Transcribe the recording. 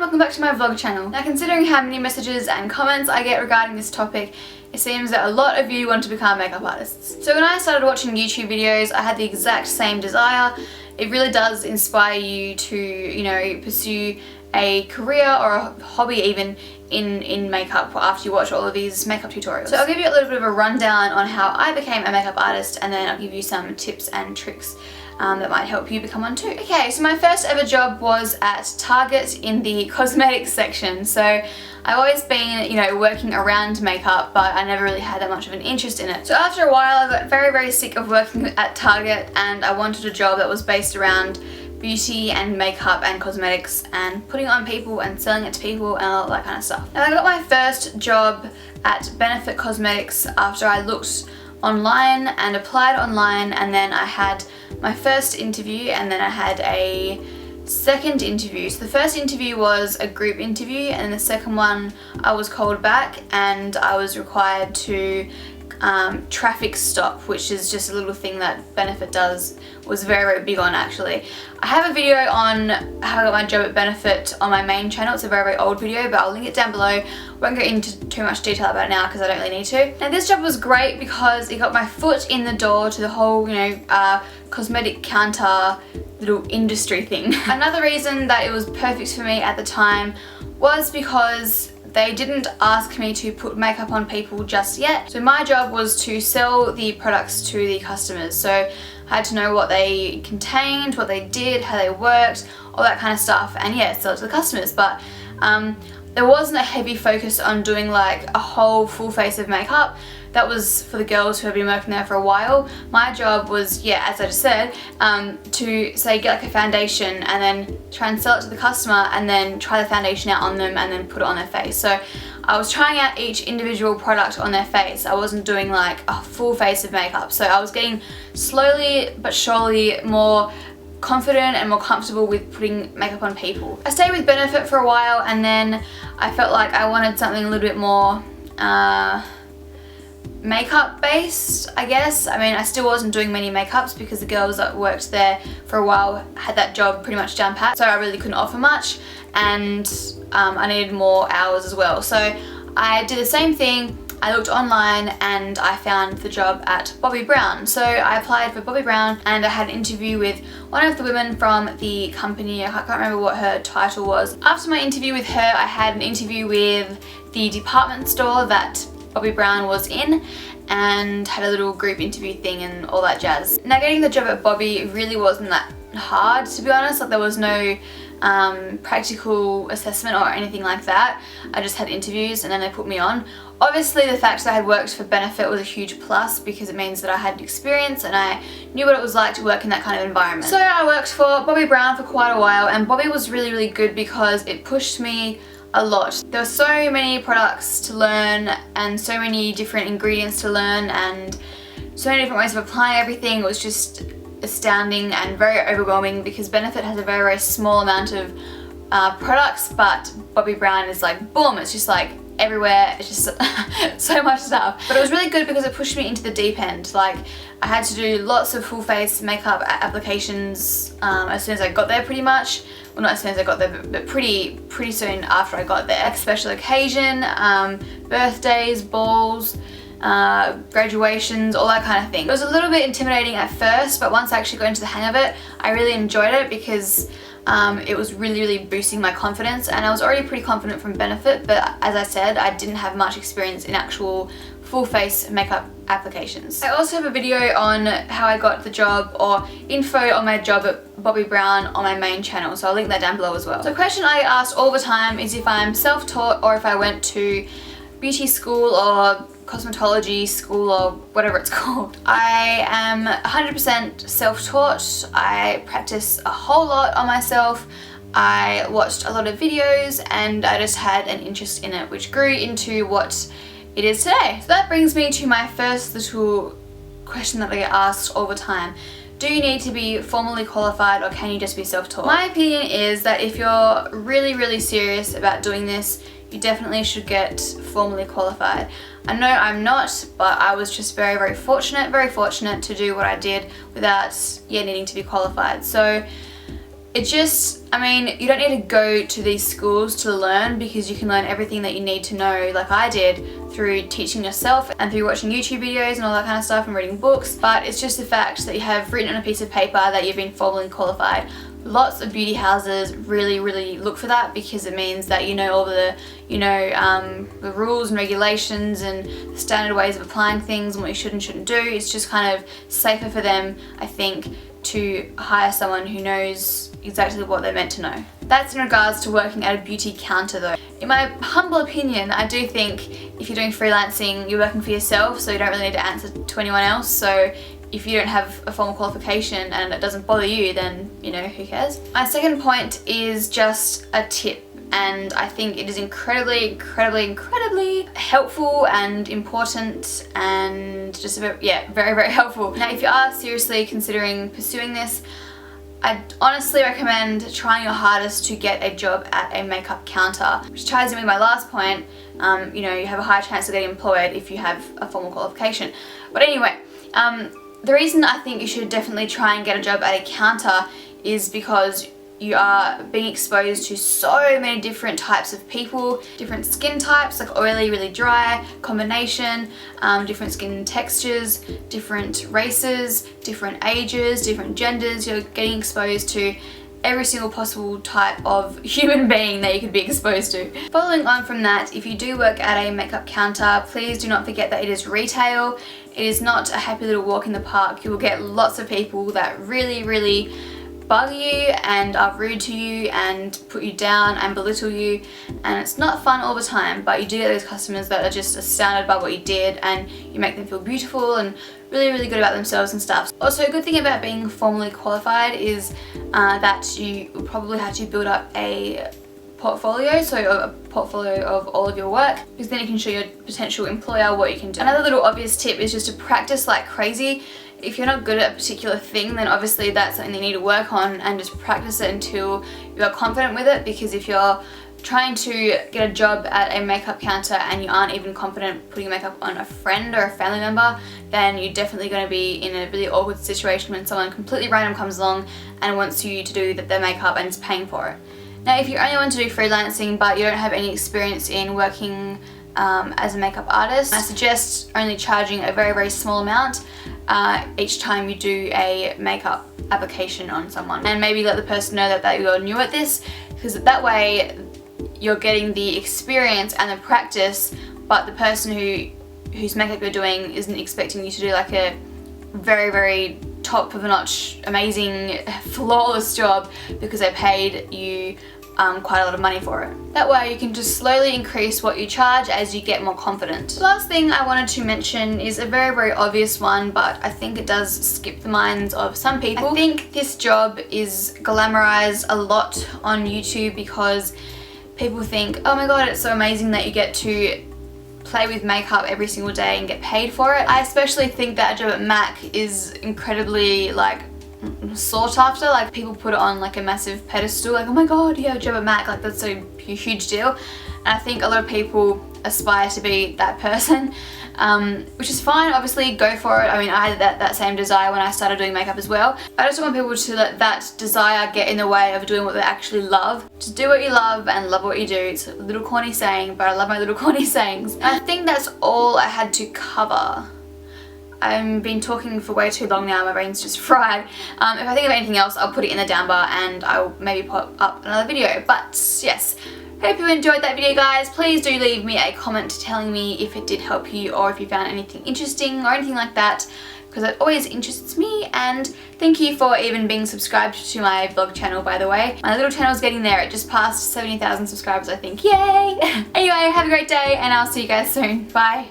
welcome back to my vlog channel. Now, considering how many messages and comments I get regarding this topic, it seems that a lot of you want to become makeup artists. So when I started watching YouTube videos, I had the exact same desire. It really does inspire you to, you know, pursue a career or a hobby even in makeup after you watch all of these makeup tutorials. So I'll give you a little bit of a rundown on how I became a makeup artist, and then I'll give you some tips and tricks that might help you become one too. Okay, so my first ever job was at Target in the cosmetics section. So I've always been, you know, working around makeup, but I never really had that much of an interest in it. So after a while I got very sick of working at Target, and I wanted a job that was based around beauty and makeup and cosmetics and putting it on people and selling it to people and all that kind of stuff. And I got my first job at Benefit Cosmetics after I looked online and applied online, and then I had my first interview and then I had a second interview. So the first interview was a group interview, and the second one I was called back and I was required to traffic stop, which is just a little thing that Benefit does, was very big on actually. I have a video on how I got my job at Benefit on my main channel. It's a very old video, but I'll link it down below. Won't go into too much detail about it now because I don't really need to. And this job was great because it got my foot in the door to the whole, you know, cosmetic counter little industry thing. Another reason that it was perfect for me at the time was because they didn't ask me to put makeup on people just yet. So my job was to sell the products to the customers. So I had to know what they contained, what they did, how they worked, all that kind of stuff, and yeah, sell it to the customers. But there wasn't a heavy focus on doing like a whole full face of makeup. That was for the girls who had been working there for a while. My job was, yeah, as I just said, to say get like a foundation and then try and sell it to the customer and then try the foundation out on them and then put it on their face. So I was trying out each individual product on their face. I wasn't doing like a full face of makeup. So I was getting slowly but surely more confident and more comfortable with putting makeup on people. I stayed with Benefit for a while, and then I felt like I wanted something a little bit more makeup based, I guess. I mean, I still wasn't doing many makeups because the girls that worked there for a while had that job pretty much down pat, so I really couldn't offer much, and I needed more hours as well. So I did the same thing. I looked online and I found the job at Bobbi Brown. So I applied for Bobbi Brown and I had an interview with one of the women from the company. I can't remember what her title was. After my interview with her, I had an interview with the department store that Bobbi Brown was in and had a little group interview thing and all that jazz. Now, getting the job at Bobbi really wasn't that hard, to be honest. Like, there was no practical assessment or anything like that. I just had interviews and then they put me on. Obviously the fact that I had worked for Benefit was a huge plus because it means that I had experience and I knew what it was like to work in that kind of environment. So I worked for Bobbi Brown for quite a while, and Bobbi was really good because it pushed me a lot. There were so many products to learn and so many different ingredients to learn and so many different ways of applying everything. It was just astounding and very overwhelming because Benefit has a very small amount of products, but Bobbi Brown is like boom, it's just like everywhere. It's just so much stuff. But it was really good because it pushed me into the deep end. Like, I had to do lots of full face makeup applications as soon as I got there, pretty much. Well, not as soon as I got there, but pretty soon after I got there. Like special occasion, birthdays, balls, graduations, all that kind of thing. It was a little bit intimidating at first, but once I actually got into the hang of it, I really enjoyed it because it was really boosting my confidence, and I was already pretty confident from Benefit, but as I said, I didn't have much experience in actual full face makeup applications. I also have a video on how I got the job, or info on my job at Bobbi Brown on my main channel, so I'll link that down below as well. So a question I get asked all the time is if I'm self-taught or if I went to beauty school or cosmetology school or whatever it's called. I am 100% self-taught. I practice a whole lot on myself. I watched a lot of videos and I just had an interest in it, which grew into what it is today. So that brings me to my first little question that I get asked all the time. Do you need to be formally qualified or can you just be self-taught? My opinion is that if you're really serious about doing this, you definitely should get formally qualified. I know I'm not, but I was just very fortunate to do what I did without needing to be qualified. So It just, I mean, you don't need to go to these schools to learn, because you can learn everything that you need to know, like I did, through teaching yourself and through watching YouTube videos and all that kind of stuff and reading books. But it's just the fact that you have written on a piece of paper that you've been formally qualified. Lots of beauty houses really look for that, because it means that you know all the, the rules and regulations and the standard ways of applying things and what you should and shouldn't do. It's just kind of safer for them, I think, to hire someone who knows exactly what they're meant to know. That's in regards to working at a beauty counter though. In my humble opinion, I do think if you're doing freelancing, you're working for yourself, so you don't really need to answer to anyone else. So if you don't have a formal qualification and it doesn't bother you, then, who cares? My second point is just a tip, and I think it is incredibly helpful and important, and just very helpful. Now, if you are seriously considering pursuing this, I'd honestly recommend trying your hardest to get a job at a makeup counter, which ties in with my last point. You have a higher chance of getting employed if you have a formal qualification. But anyway, the reason I think you should definitely try and get a job at a counter is because you are being exposed to so many different types of people, different skin types, like oily, really dry, combination, different skin textures, different races, different ages, different genders. You're getting exposed to every single possible type of human being that you could be exposed to. Following on from that, if you do work at a makeup counter, please do not forget that it is retail. It is not a happy little walk in the park. You will get lots of people that really bug you and are rude to you and put you down and belittle you, and it's not fun all the time, but you do get those customers that are just astounded by what you did, and you make them feel beautiful and really good about themselves and stuff. Also, a good thing about being formally qualified is that you will probably have to build up a portfolio, so a portfolio of all of your work, because then you can show your potential employer what you can do. Another little obvious tip is just to practice like crazy. If you're not good at a particular thing, then obviously that's something you need to work on, and just practice it until you are confident with it, because if you're trying to get a job at a makeup counter and you aren't even confident putting makeup on a friend or a family member, then you're definitely going to be in a really awkward situation when someone completely random comes along and wants you to do their makeup and is paying for it. Now, if you only want to do freelancing but you don't have any experience in working as a makeup artist, I suggest only charging a very small amount each time you do a makeup application on someone, and maybe let the person know that you're new at this, because that way you're getting the experience and the practice, but the person whose makeup you're doing isn't expecting you to do like a very top of the notch, amazing, flawless job because they paid you quite a lot of money for it. That way you can just slowly increase what you charge as you get more confident. The last thing I wanted to mention is a very obvious one, but I think it does skip the minds of some people. I think this job is glamorized a lot on YouTube because people think, oh my god, it's so amazing that you get to play with makeup every single day and get paid for it. I especially think that a job at MAC is incredibly sought after. Like, people put it on like a massive pedestal, like, oh my god, you have a job at MAC, like that's a huge deal. And I think a lot of people aspire to be that person, which is fine. Obviously, go for it. I mean, I had that same desire when I started doing makeup as well. I just don't want people to let that desire get in the way of doing what they actually love. Just do what you love and love what you do. It's a little corny saying, but I love my little corny sayings. And I think that's all I had to cover. I've been talking for way too long now, my brain's just fried. If I think of anything else, I'll put it in the down bar and I'll maybe put up another video. But yes, hope you enjoyed that video, guys. Please do leave me a comment telling me if it did help you or if you found anything interesting or anything like that, because it always interests me. And thank you for even being subscribed to my vlog channel, by the way. My little channel's getting there. It just passed 70,000 subscribers, I think. Yay! Anyway, have a great day and I'll see you guys soon. Bye.